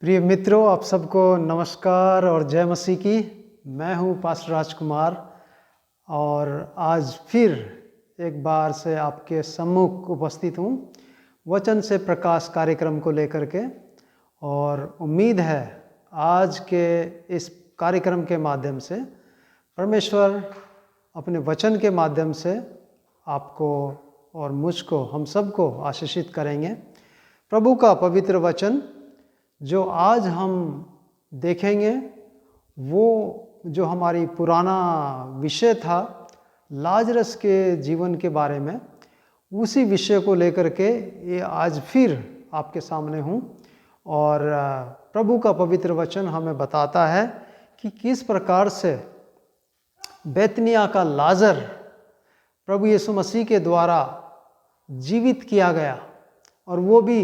प्रिय मित्रों, आप सबको नमस्कार और जय मसीह की। मैं हूं पास्टर राजकुमार और आज फिर एक बार से आपके सम्मुख उपस्थित हूं वचन से प्रकाश कार्यक्रम को लेकर के। और उम्मीद है आज के इस कार्यक्रम के माध्यम से परमेश्वर अपने वचन के माध्यम से आपको और मुझको, हम सबको आशीषित करेंगे। प्रभु का पवित्र वचन जो आज हम देखेंगे वो जो हमारी पुराना विषय था लाजरस के जीवन के बारे में, उसी विषय को लेकर के ये आज फिर आपके सामने हूँ। और प्रभु का पवित्र वचन हमें बताता है कि किस प्रकार से बैतनिया का लाजर प्रभु यीशु मसीह के द्वारा जीवित किया गया, और वो भी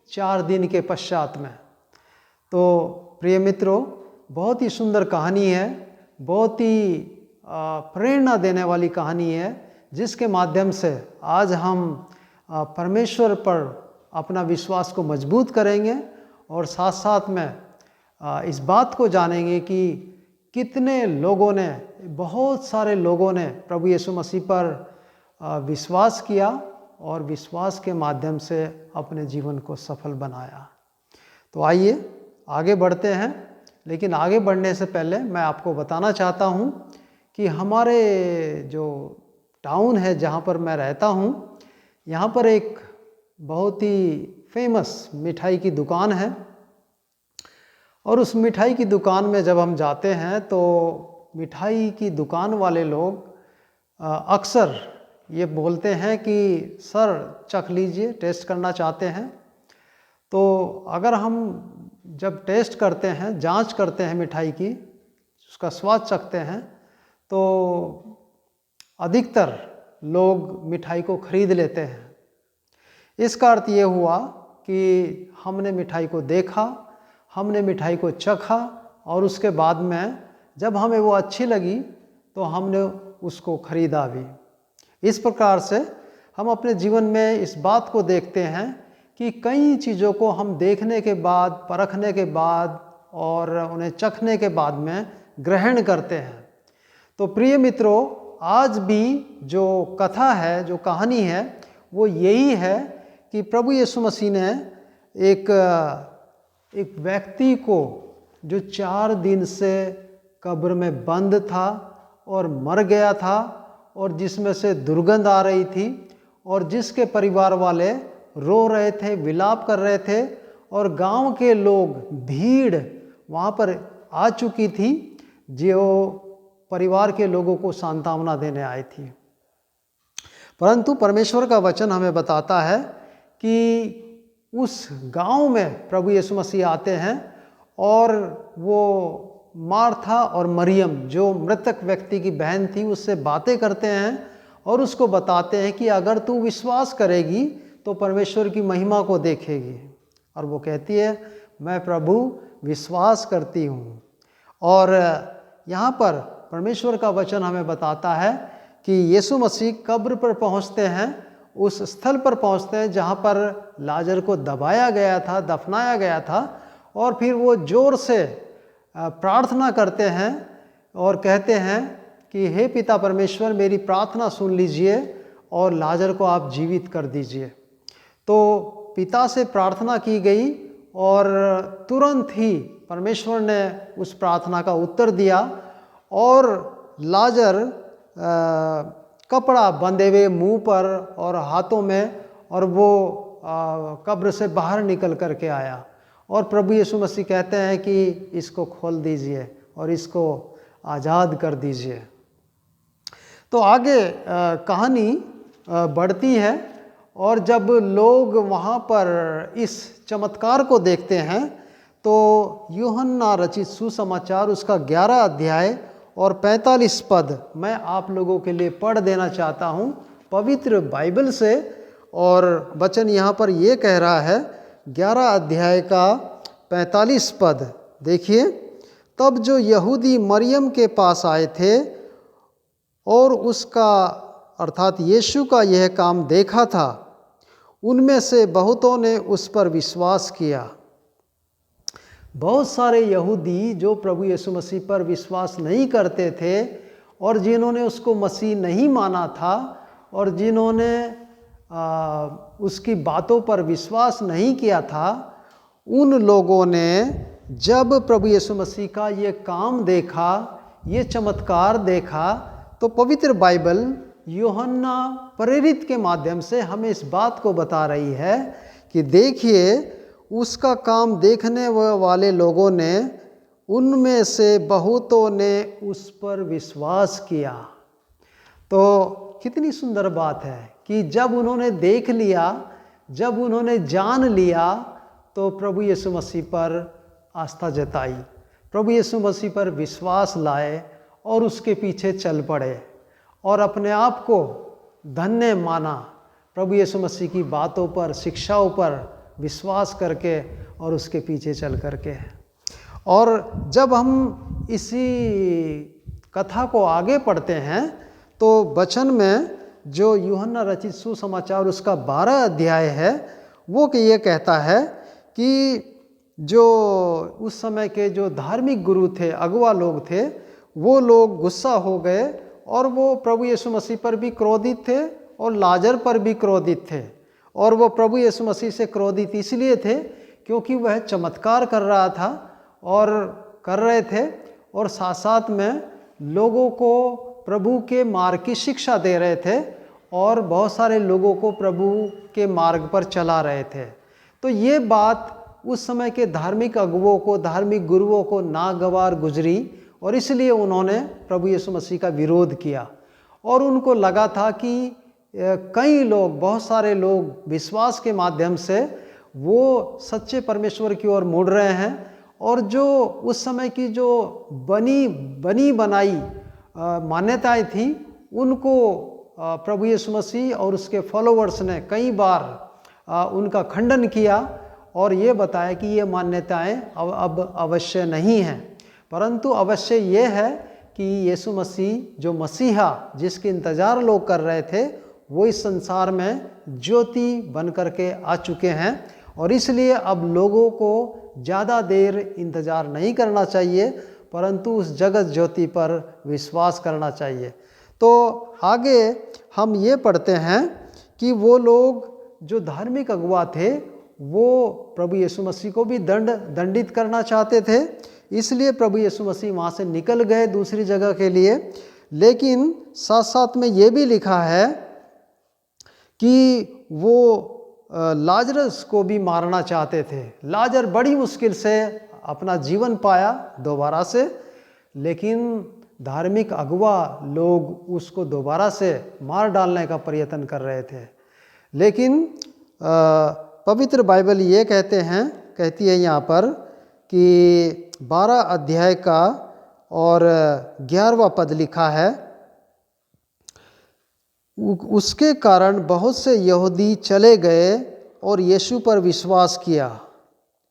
4 दिन के पश्चात में। तो प्रिय मित्रों, बहुत ही सुंदर कहानी है, बहुत ही प्रेरणा देने वाली कहानी है, जिसके माध्यम से आज हम परमेश्वर पर अपना विश्वास को मजबूत करेंगे और साथ साथ में इस बात को जानेंगे कि कितने लोगों ने, बहुत सारे लोगों ने प्रभु यीशु मसीह पर विश्वास किया और विश्वास के माध्यम से अपने जीवन को सफल बनाया। तो आइए आगे बढ़ते हैं, लेकिन आगे बढ़ने से पहले मैं आपको बताना चाहता हूं कि हमारे जो टाउन है जहां पर मैं रहता हूं, यहां पर एक बहुत ही फेमस मिठाई की दुकान है। और उस मिठाई की दुकान में जब हम जाते हैं तो मिठाई की दुकान वाले लोग अक्सर ये बोलते हैं कि सर चख लीजिए, टेस्ट करना चाहते हैं। तो अगर हम जब टेस्ट करते हैं, जांच करते हैं मिठाई की, उसका स्वाद चखते हैं, तो अधिकतर लोग मिठाई को खरीद लेते हैं। इसका अर्थ ये हुआ कि हमने मिठाई को देखा, हमने मिठाई को चखा, और उसके बाद में जब हमें वो अच्छी लगी तो हमने उसको खरीदा भी। इस प्रकार से हम अपने जीवन में इस बात को देखते हैं कि कई चीज़ों को हम देखने के बाद, परखने के बाद और उन्हें चखने के बाद में ग्रहण करते हैं। तो प्रिय मित्रों, आज भी जो कथा है, जो कहानी है, वो यही है कि प्रभु यीशु मसीह ने एक व्यक्ति को जो 4 दिन से कब्र में बंद था और मर गया था, और जिसमें से दुर्गंध आ रही थी, और जिसके परिवार वाले रो रहे थे, विलाप कर रहे थे, और गांव के लोग, भीड़ वहाँ पर आ चुकी थी जो परिवार के लोगों को सांत्वना देने आई थी। परंतु परमेश्वर का वचन हमें बताता है कि उस गांव में प्रभु यीशु मसीह आते हैं, और वो मार्था और मरियम, जो मृतक व्यक्ति की बहन थी, उससे बातें करते हैं और उसको बताते हैं कि अगर तू विश्वास करेगी तो परमेश्वर की महिमा को देखेगी। और वो कहती है, मैं प्रभु विश्वास करती हूँ। और यहाँ पर परमेश्वर का वचन हमें बताता है कि यीशु मसीह कब्र पर पहुँचते हैं, उस स्थल पर पहुँचते हैं जहाँ पर लाजर को दबाया गया था, दफनाया गया था, और फिर वो जोर से प्रार्थना करते हैं और कहते हैं कि हे पिता परमेश्वर, मेरी प्रार्थना सुन लीजिए और लाजर को आप जीवित कर दीजिए। तो पिता से प्रार्थना की गई और तुरंत ही परमेश्वर ने उस प्रार्थना का उत्तर दिया, और लाजर कपड़ा बंधे हुए मुंह पर और हाथों में, और वो कब्र से बाहर निकल करके आया। और प्रभु यीशु मसीह कहते हैं कि इसको खोल दीजिए और इसको आज़ाद कर दीजिए। तो आगे कहानी बढ़ती है, और जब लोग वहाँ पर इस चमत्कार को देखते हैं तो यूहन्ना रचित सुसमाचार उसका 11 अध्याय और 45 पद मैं आप लोगों के लिए पढ़ देना चाहता हूँ पवित्र बाइबल से। और वचन यहाँ पर ये कह रहा है, 11 अध्याय का 45 पद देखिए। तब जो यहूदी मरियम के पास आए थे और उसका अर्थात यीशु का यह काम देखा था, उनमें से बहुतों ने उस पर विश्वास किया। बहुत सारे यहूदी जो प्रभु यीशु मसीह पर विश्वास नहीं करते थे और जिन्होंने उसको मसीह नहीं माना था और जिन्होंने उसकी बातों पर विश्वास नहीं किया था, उन लोगों ने जब प्रभु यीशु मसीह का ये काम देखा, ये चमत्कार देखा, तो पवित्र बाइबल यूहन्ना प्रेरित के माध्यम से हमें इस बात को बता रही है कि देखिए, उसका काम देखने वाले लोगों ने, उनमें से बहुतों ने उस पर विश्वास किया। तो कितनी सुंदर बात है कि जब उन्होंने देख लिया, जब उन्होंने जान लिया, तो प्रभु यीशु मसीह पर आस्था जताई, प्रभु यीशु मसीह पर विश्वास लाए और उसके पीछे चल पड़े और अपने आप को धन्य माना, प्रभु यीशु मसीह की बातों पर, शिक्षाओं पर विश्वास करके और उसके पीछे चल करके। और जब हम इसी कथा को आगे पढ़ते हैं तो वचन में जो यूहन्ना रचित सुसमाचार उसका 12 अध्याय है, वो कि ये कहता है कि जो उस समय के जो धार्मिक गुरु थे, अगुआ लोग थे, वो लोग गुस्सा हो गए और वो प्रभु यीशु मसीह पर भी क्रोधित थे और लाजर पर भी क्रोधित थे। और वो प्रभु यीशु मसीह से क्रोधित इसलिए थे क्योंकि वह चमत्कार कर रहा था और कर रहे थे और साथ साथ में लोगों को प्रभु के मार्ग की शिक्षा दे रहे थे और बहुत सारे लोगों को प्रभु के मार्ग पर चला रहे थे। तो ये बात उस समय के धार्मिक अगुओं को, धार्मिक गुरुओं को नागवार गुजरी और इसलिए उन्होंने प्रभु यीशु मसीह का विरोध किया। और उनको लगा था कि कई लोग, बहुत सारे लोग विश्वास के माध्यम से वो सच्चे परमेश्वर की ओर मुड़ रहे हैं और जो उस समय की जो बनी बनाई मान्यताएं थी, उनको प्रभु यीशु मसीह और उसके फॉलोअर्स ने कई बार उनका खंडन किया और ये बताया कि ये मान्यताएं अब अवश्य नहीं हैं, परंतु अवश्य ये है कि यीशु मसीह जो मसीहा जिसके इंतज़ार लोग कर रहे थे, वो इस संसार में ज्योति बन करके आ चुके हैं और इसलिए अब लोगों को ज़्यादा देर इंतज़ार नहीं करना चाहिए, परंतु उस जगत ज्योति पर विश्वास करना चाहिए। तो आगे हम ये पढ़ते हैं कि वो लोग जो धार्मिक अगुआ थे, वो प्रभु यीशु मसीह को भी दंडित करना चाहते थे, इसलिए प्रभु यीशु मसीह वहाँ से निकल गए दूसरी जगह के लिए। लेकिन साथ साथ में ये भी लिखा है कि वो लाजरस को भी मारना चाहते थे। लाजर बड़ी मुश्किल से अपना जीवन पाया दोबारा से, लेकिन धार्मिक अगुआ लोग उसको दोबारा से मार डालने का प्रयत्न कर रहे थे। लेकिन पवित्र बाइबल ये कहती है यहाँ पर कि 12 अध्याय का और 11वां पद लिखा है, उसके कारण बहुत से यहूदी चले गए और यीशु पर विश्वास किया।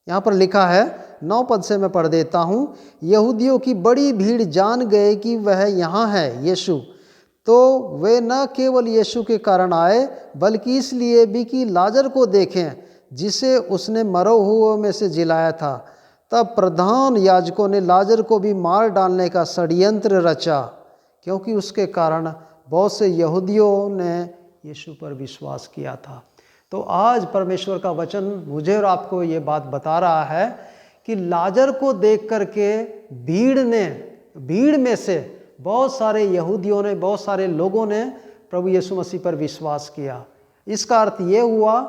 यहाँ पर लिखा है, 9 पद से मैं पढ़ देता हूँ, यहूदियों की बड़ी भीड़ जान गए कि वह यहाँ है यीशु, तो वे न केवल यीशु के कारण आए बल्कि इसलिए भी कि लाजर को देखें जिसे उसने मरे हुओं में से जिलाया था। तब प्रधान याजकों ने लाजर को भी मार डालने का षड्यंत्र रचा, क्योंकि उसके कारण बहुत से यहूदियों ने यीशु पर विश्वास किया था। तो आज परमेश्वर का वचन मुझे और आपको ये बात बता रहा है कि लाजर को देख करके भीड़ में से बहुत सारे यहूदियों ने, बहुत सारे लोगों ने प्रभु यीशु मसीह पर विश्वास किया। इसका अर्थ ये हुआ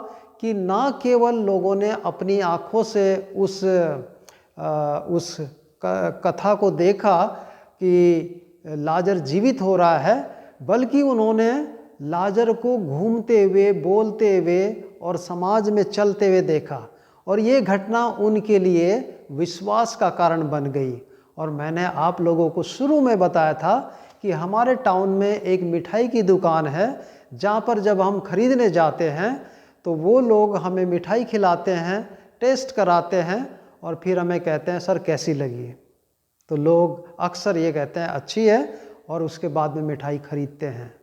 कि ना केवल लोगों ने अपनी आँखों से उस कथा को देखा कि लाजर जीवित हो रहा है, बल्कि उन्होंने लाजर को घूमते हुए, बोलते हुए और समाज में चलते हुए देखा और ये घटना उनके लिए विश्वास का कारण बन गई। और मैंने आप लोगों को शुरू में बताया था कि हमारे टाउन में एक मिठाई की दुकान है, जहाँ पर जब हम खरीदने जाते हैं तो वो लोग हमें मिठाई खिलाते हैं, टेस्ट कराते हैं और फिर हमें कहते हैं सर कैसी लगी। तो लोग अक्सर ये कहते हैं अच्छी है और उसके बाद में मिठाई खरीदते हैं।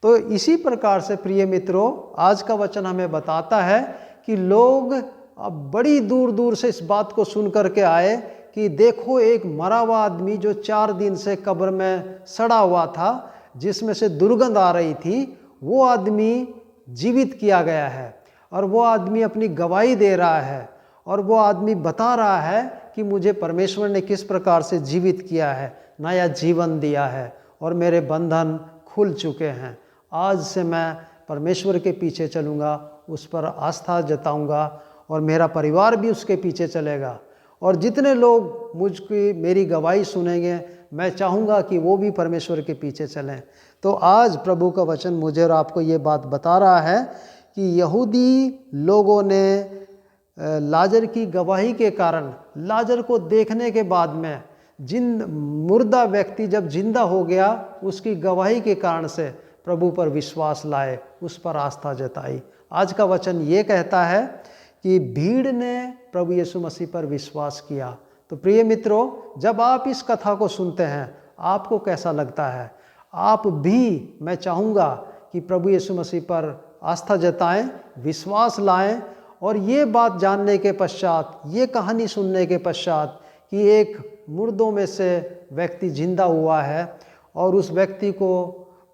तो इसी प्रकार से प्रिय मित्रों, आज का वचन हमें बताता है कि लोग अब बड़ी दूर दूर से इस बात को सुन करके आए कि देखो एक मरा हुआ आदमी जो 4 दिन से कब्र में सड़ा हुआ था, जिसमें से दुर्गंध आ रही थी, वो आदमी जीवित किया गया है। और वो आदमी अपनी गवाही दे रहा है और वो आदमी बता रहा है कि मुझे परमेश्वर ने किस प्रकार से जीवित किया है, नया जीवन दिया है और मेरे बंधन खुल चुके हैं। आज से मैं परमेश्वर के पीछे चलूँगा, उस पर आस्था जताऊँगा और मेरा परिवार भी उसके पीछे चलेगा। और जितने लोग मुझकी मेरी गवाही सुनेंगे, मैं चाहूँगा कि वो भी परमेश्वर के पीछे चलें। तो आज प्रभु का वचन मुझे और आपको ये बात बता रहा है कि यहूदी लोगों ने लाजर की गवाही के कारण, लाजर को देखने के बाद में, मुर्दा व्यक्ति जब जिंदा हो गया, उसकी गवाही के कारण से प्रभु पर विश्वास लाए, उस पर आस्था जताई। आज का वचन ये कहता है कि भीड़ ने प्रभु यीशु मसीह पर विश्वास किया। तो प्रिय मित्रों, जब आप इस कथा को सुनते हैं, आपको कैसा लगता है? आप भी, मैं चाहूँगा कि प्रभु यीशु मसीह पर आस्था जताएं, विश्वास लाएं और ये बात जानने के पश्चात, ये कहानी सुनने के पश्चात कि एक मुर्दों में से व्यक्ति जिंदा हुआ है और उस व्यक्ति को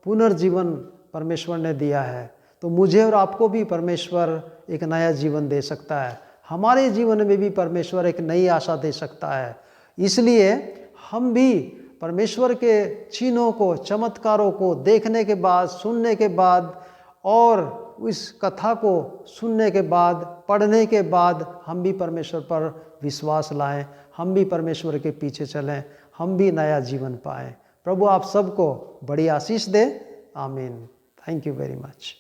पुनर्जीवन परमेश्वर ने दिया है, तो मुझे और आपको भी परमेश्वर एक नया जीवन दे सकता है। हमारे जीवन में भी परमेश्वर एक नई आशा दे सकता है। इसलिए हम भी परमेश्वर के चिन्हों को, चमत्कारों को देखने के बाद, सुनने के बाद और इस कथा को सुनने के बाद, पढ़ने के बाद हम भी परमेश्वर पर विश्वास लाएं, हम भी परमेश्वर के पीछे चलें, हम भी नया जीवन पाएं। प्रभु आप सबको बड़ी आशीष दे। आमीन। Thank you very much.